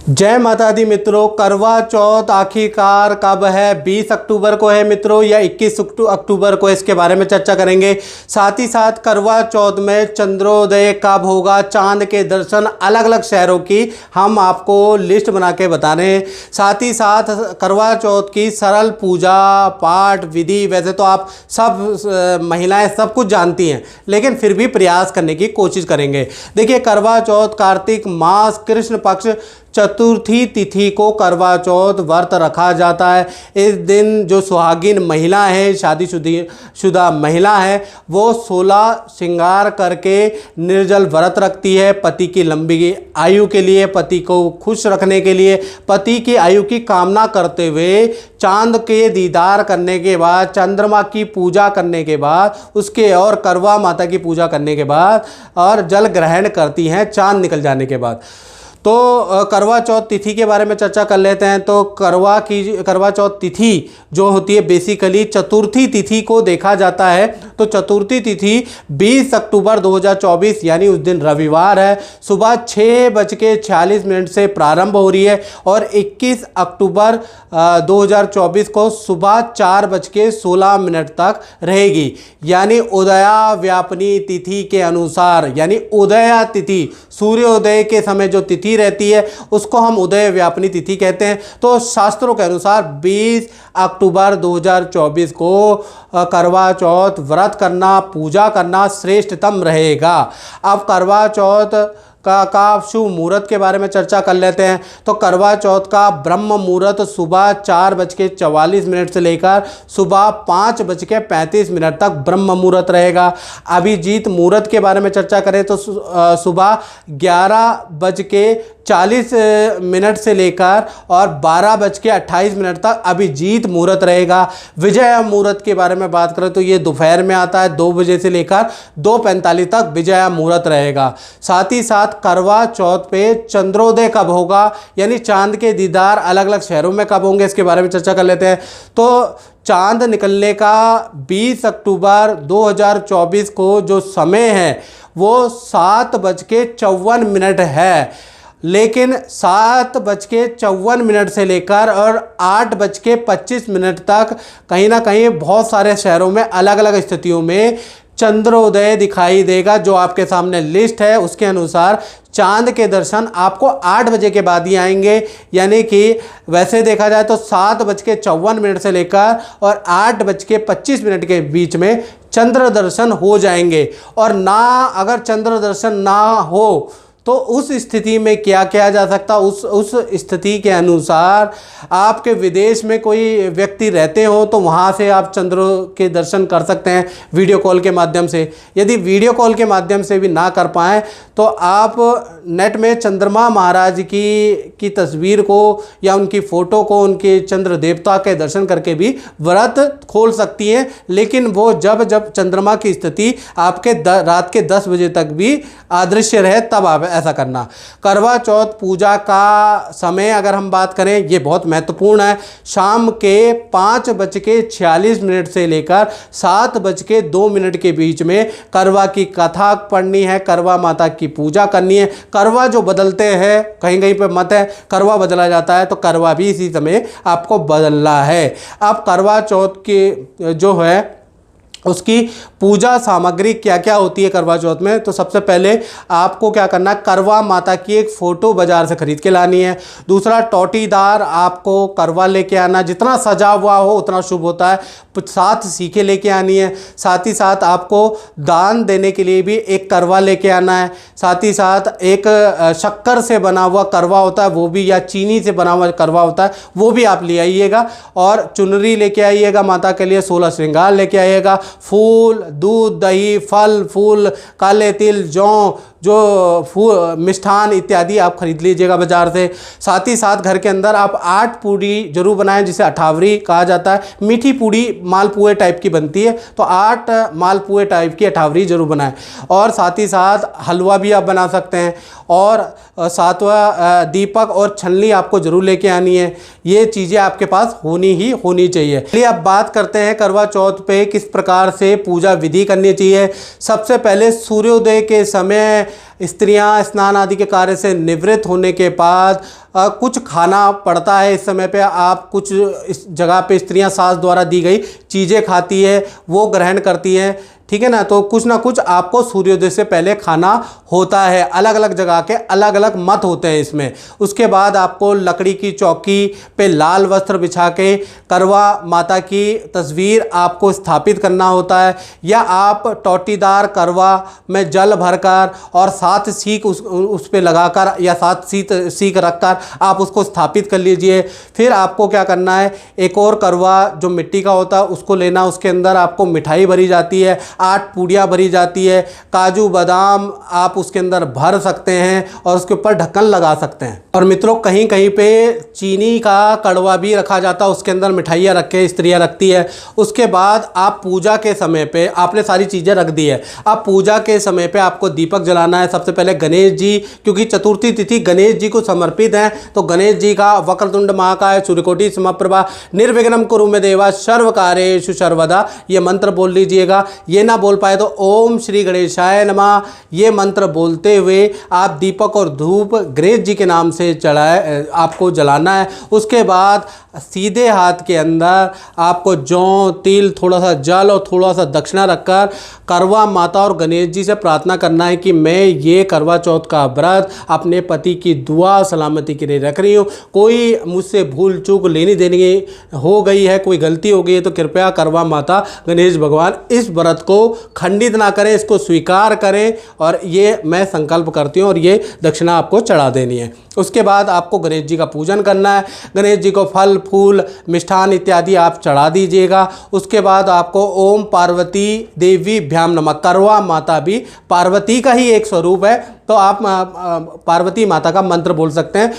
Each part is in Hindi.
जय माता दी मित्रों। करवा चौथ आखिरकार कब है? 20 अक्टूबर को है मित्रों या 21 अक्टूबर को, इसके बारे में चर्चा करेंगे। साथ ही साथ करवा चौथ में चंद्रोदय कब होगा, चांद के दर्शन अलग अलग शहरों की हम आपको लिस्ट बना के बता रहे हैं। साथ ही साथ करवा चौथ की सरल पूजा पाठ विधि, वैसे तो आप सब महिलाएं सब कुछ जानती हैं, लेकिन फिर भी प्रयास करने की कोशिश करेंगे। देखिए, करवा चौथ कार्तिक मास कृष्ण पक्ष चतुर्थी तिथि को करवा चौथ व्रत रखा जाता है। इस दिन जो सुहागिन महिला है, शादीशुदा महिला है, वो 16 श्रृंगार करके निर्जल व्रत रखती है। पति की लंबी आयु के लिए, पति को खुश रखने के लिए, पति की आयु की कामना करते हुए चांद के दीदार करने के बाद, चंद्रमा की पूजा करने के बाद, उसके और करवा माता की पूजा करने के बाद और जल ग्रहण करती हैं चांद निकल जाने के बाद। तो करवा चौथ तिथि के बारे में चर्चा कर लेते हैं। तो करवा चौथ तिथि जो होती है बेसिकली चतुर्थी तिथि को देखा जाता है। तो चतुर्थी तिथि 20 अक्टूबर 2024 यानी उस दिन रविवार है, सुबह 6:46 से प्रारंभ हो रही है और 21 अक्टूबर 2024 को सुबह 4:16 तक रहेगी। यानी उदया व्यापनी तिथि के अनुसार, यानी उदया तिथि सूर्योदय के समय जो तिथि रहती है उसको हम उदय व्यापनी तिथि कहते हैं। तो शास्त्रों के अनुसार 20 अक्टूबर 2024 को करवा चौथ व्रत करना, पूजा करना श्रेष्ठतम रहेगा। अब करवा चौथ का शुभ मुहूर्त के बारे में चर्चा कर लेते हैं। तो करवा चौथ का ब्रह्म मुहूर्त सुबह 4:44 से लेकर सुबह 5:35 तक ब्रह्म मुहूर्त रहेगा। अभिजीत मुहूर्त के बारे में चर्चा करें तो सुबह 11:40 से लेकर और 12:28 तक अभिजीत मुहूर्त रहेगा। विजय मुहूर्त के बारे में बात करें तो ये दोपहर में आता है, 2 बजे से लेकर 2:45 तक विजय मुहूर्त रहेगा। साथ ही साथ करवा चौथ पे चंद्रोदय कब होगा, यानी चांद के दीदार अलग अलग शहरों में कब होंगे, इसके बारे में चर्चा कर लेते हैं। तो चांद निकलने का 20 अक्टूबर 2024 को जो समय है वो 7:54 है, लेकिन 7:54 से लेकर और 8:25 तक कहीं ना कहीं बहुत सारे शहरों में अलग अलग स्थितियों में चंद्रोदय दिखाई देगा। जो आपके सामने लिस्ट है उसके अनुसार चांद के दर्शन आपको 8 बजे के बाद ही आएंगे। यानी कि वैसे देखा जाए तो 7:54 से लेकर और 8:25 के बीच में चंद्र दर्शन हो जाएंगे। और ना अगर चंद्र दर्शन ना हो तो उस स्थिति में क्या किया जा सकता, उस स्थिति के अनुसार आपके विदेश में कोई व्यक्ति रहते हो तो वहाँ से आप चंद्र के दर्शन कर सकते हैं वीडियो कॉल के माध्यम से। यदि वीडियो कॉल के माध्यम से भी ना कर पाएँ तो आप नेट में चंद्रमा महाराज की तस्वीर को या उनकी फ़ोटो को, उनके चंद्र देवता के दर्शन करके भी व्रत खोल सकती हैं। लेकिन वो जब चंद्रमा की स्थिति आपके रात के 10 बजे तक भी अदृश्य रहे तब आप ऐसा करना। करवा चौथ पूजा का समय अगर हम बात करें, ये बहुत महत्वपूर्ण है। शाम के 5:46 से लेकर 7:02 के बीच में करवा की कथा पढ़नी है, करवा माता की पूजा करनी है। करवा जो बदलते हैं, कहीं कहीं पे मत है करवा बदला जाता है, तो करवा भी इसी समय आपको बदलना है। अब करवा चौथ की जो है उसकी पूजा सामग्री क्या क्या होती है करवा चौथ में, तो सबसे पहले आपको क्या करना है, करवा माता की एक फ़ोटो बाज़ार से ख़रीद के लानी है। दूसरा, टोटीदार आपको करवा लेके आना, जितना सजा हुआ हो उतना शुभ होता है। 7 सीखें लेके आनी है। साथ ही साथ आपको दान देने के लिए भी एक करवा लेके आना है। साथ ही साथ एक शक्कर से बना हुआ करवा होता है वो भी, या चीनी से बना हुआ करवा होता है वो भी आप ले आइएगा। और चुनरी लेके आइएगा माता के लिए, 16 श्रृंगार लेके आइएगा। फूल, दूध, दही, फल फूल, काले तिल, जौ, जो मिष्ठान इत्यादि आप खरीद लीजिएगा बाजार से। साथ ही साथ घर के अंदर आप 8 पूड़ी जरूर बनाएं, जिसे अठावरी कहा जाता है। मीठी पूड़ी मालपुए टाइप की बनती है, तो 8 मालपुए टाइप की अठावरी जरूर बनाएं। और साथ ही साथ हलवा भी आप बना सकते हैं। और 7वां दीपक और छलनी आपको जरूर लेके आनी है। ये चीज़ें आपके पास होनी चाहिए। चलिए अब बात करते हैं करवा चौथ पे किस प्रकार से पूजा विधि करनी चाहिए। सबसे पहले सूर्योदय के समय स्त्रियां स्नान आदि के कार्य से निवृत्त होने के बाद कुछ खाना पड़ता है। इस समय पे आप कुछ इस जगह पे स्त्रियां सास द्वारा दी गई चीज़ें खाती है, वो ग्रहण करती हैं, ठीक है ना। तो कुछ ना कुछ आपको सूर्योदय से पहले खाना होता है। अलग अलग जगह के अलग अलग मत होते हैं इसमें। उसके बाद आपको लकड़ी की चौकी पे लाल वस्त्र बिछा के करवा माता की तस्वीर आपको स्थापित करना होता है, या आप टोटीदार करवा में जल भरकर और 7 सीख उस पे लगाकर या 7 सीख रखकर आप उसको स्थापित कर लीजिए। फिर आपको क्या करना है, एक और करवा जो मिट्टी का होता है उसको लेना, उसके अंदर आपको मिठाई भरी जाती है, 8 पूड़ियाँ भरी जाती है, काजू बादाम आप उसके अंदर भर सकते हैं और उसके ऊपर ढक्कन लगा सकते हैं। और मित्रों कहीं कहीं पे चीनी का कड़वा भी रखा जाता है, उसके अंदर मिठाइयाँ रख के स्त्रियाँ रखती है। उसके बाद आप पूजा के समय पे आपने सारी चीज़ें रख दी है, आप पूजा के समय पे आपको दीपक जलाना है। सबसे पहले गणेश जी, क्योंकि चतुर्थी तिथि गणेश जी को समर्पित है, तो गणेश जी का वक्रतुंड महाकाय सूर्यकोटि समप्रभा निर्विघ्नं कुरु मे देवा सर्व कार्येषु सर्वदा ये मंत्र बोल लीजिएगा। ये ना बोल पाए तो ओम श्री गणेशाय नमः ये मंत्र बोलते हुए आप दीपक और धूप गणेश जी के नाम से आपको जलाना है। उसके बाद सीधे हाथ के अंदर आपको जौ, तिल, थोड़ा सा जल और थोड़ा सा दक्षिणा रखकर करवा माता और गणेश जी से प्रार्थना करना है कि मैं ये करवा चौथ का व्रत अपने पति की दुआ सलामती के लिए रख रही हूँ। कोई मुझसे भूल चूक लेनी देनी हो गई है, कोई गलती हो गई है, तो कृपया करवा माता गणेश भगवान इस व्रत को खंडित ना करें, इसको स्वीकार करें, और ये मैं संकल्प करती हूँ और ये दक्षिणा आपको चढ़ा देनी है। उसके बाद आपको गणेश जी का पूजन करना है। गणेश जी को फल फूल मिष्ठान इत्यादि आप चढ़ा दीजिएगा। उसके बाद आपको ओम पार्वती देवी भ्याम नमः, करवा माता भी पार्वती का ही एक स्वरूप है, तो आप पार्वती माता का मंत्र बोल सकते हैं।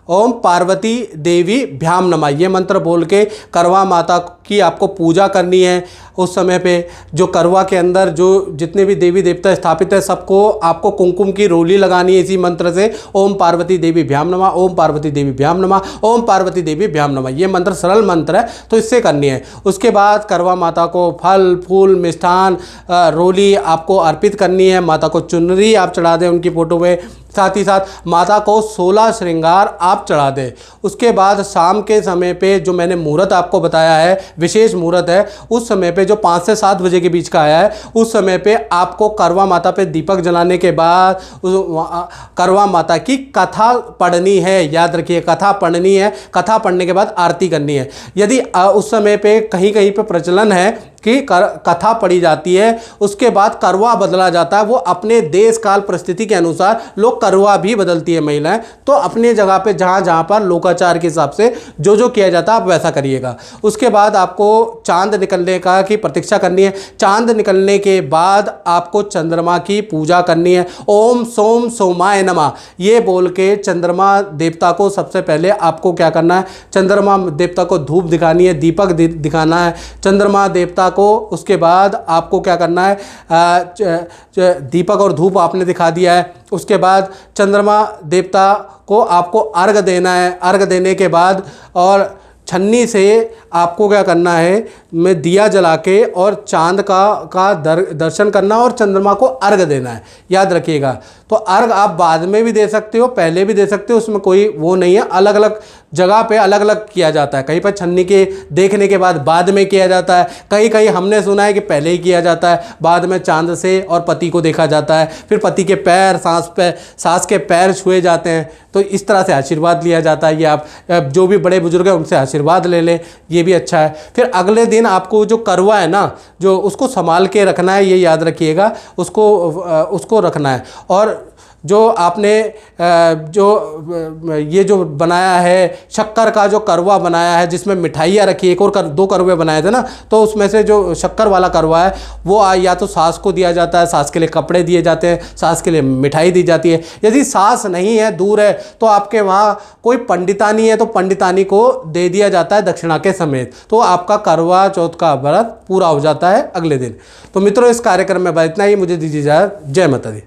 ओम पार्वती देवी भ्याम नमः ये मंत्र बोल के करवा माता की आपको पूजा करनी है। उस समय पे जो करवा के अंदर जो जितने भी देवी देवता स्थापित है सबको आपको कुमकुम की रोली लगानी है इसी मंत्र से। ओम पार्वती देवी भ्याम नमः, ओम पार्वती देवी भ्याम नमः, ओम पार्वती देवी भ्याम नमः ये मंत्र सरल मंत्र है, तो इससे करनी है। उसके बाद करवा माता को फल फूल मिष्ठान रोली आपको अर्पित करनी है। माता को चुनरी आप चढ़ा दें उनकी फोटो पे, साथ ही साथ माता को 16 श्रृंगार आप चढ़ा दें। उसके बाद शाम के समय पे जो मैंने मुहूर्त आपको बताया है, विशेष मुहूर्त है, उस समय पे जो 5 से 7 बजे के बीच का आया है, उस समय पे आपको करवा माता पे दीपक जलाने के बाद करवा माता की कथा पढ़नी है। याद रखिए कथा पढ़नी है, कथा पढ़ने के बाद आरती करनी है। यदि उस समय पे कहीं कहीं पे प्रचलन है कि कथा पढ़ी जाती है, उसके बाद करवा बदला जाता है, वो अपने देश काल परिस्थिति के अनुसार लोग करवा भी बदलती है महिलाएं, तो अपने जगह पे जहाँ जहाँ पर लोकाचार के हिसाब से जो जो किया जाता है आप वैसा करिएगा। उसके बाद आपको चांद निकलने का की प्रतीक्षा करनी है। चांद निकलने के बाद आपको चंद्रमा की पूजा करनी है। ओम सोम सोमाय नमः ये बोल के चंद्रमा देवता को सबसे पहले आपको क्या करना है, चंद्रमा देवता को धूप दिखानी है, दीपक दिखाना है चंद्रमा देवता को। उसके बाद आपको क्या करना है, दीपक और धूप आपने दिखा दिया है। उसके बाद चंद्रमा देवता को आपको अर्घ देना है। अर्घ देने के बाद और छन्नी से आपको क्या करना है, में दिया जला के और चांद का दर्शन करना और चंद्रमा को अर्घ देना है। याद रखिएगा। तो अर्घ आप बाद में भी दे सकते हो, पहले भी दे सकते हो, उसमें कोई वो नहीं है। अलग अलग जगह पे अलग अलग किया जाता है। कहीं पर छन्नी के देखने के बाद में किया जाता है, कहीं कहीं हमने सुना है कि पहले ही किया जाता है, बाद में चांद से और पति को देखा जाता है, फिर पति के पैर सास के पैर छुए जाते हैं। तो इस तरह से आशीर्वाद लिया जाता है। ये आप जो भी बड़े बुजुर्ग हैं उनसे आशीर्वाद ले लें, ये भी अच्छा है। फिर अगले दिन आपको जो करवा है ना, जो उसको संभाल के रखना है, ये याद रखिएगा, उसको रखना है। और जो आपने ये जो बनाया है शक्कर का जो करवा बनाया है जिसमें मिठाइयाँ रखी, एक और 2 करवे बनाए थे ना, तो उसमें से जो शक्कर वाला करवा है वो या तो सास को दिया जाता है, सास के लिए कपड़े दिए जाते हैं, सास के लिए मिठाई दी जाती है। यदि सास नहीं है, दूर है, तो आपके वहाँ कोई पंडितानी है तो पंडितानी को दे दिया जाता है दक्षिणा के समेत। तो आपका करवा चौथ का व्रत पूरा हो जाता है अगले दिन। तो मित्रों इस कार्यक्रम में इतना ही, मुझे दीजिए इजाज़त। जय माता दी।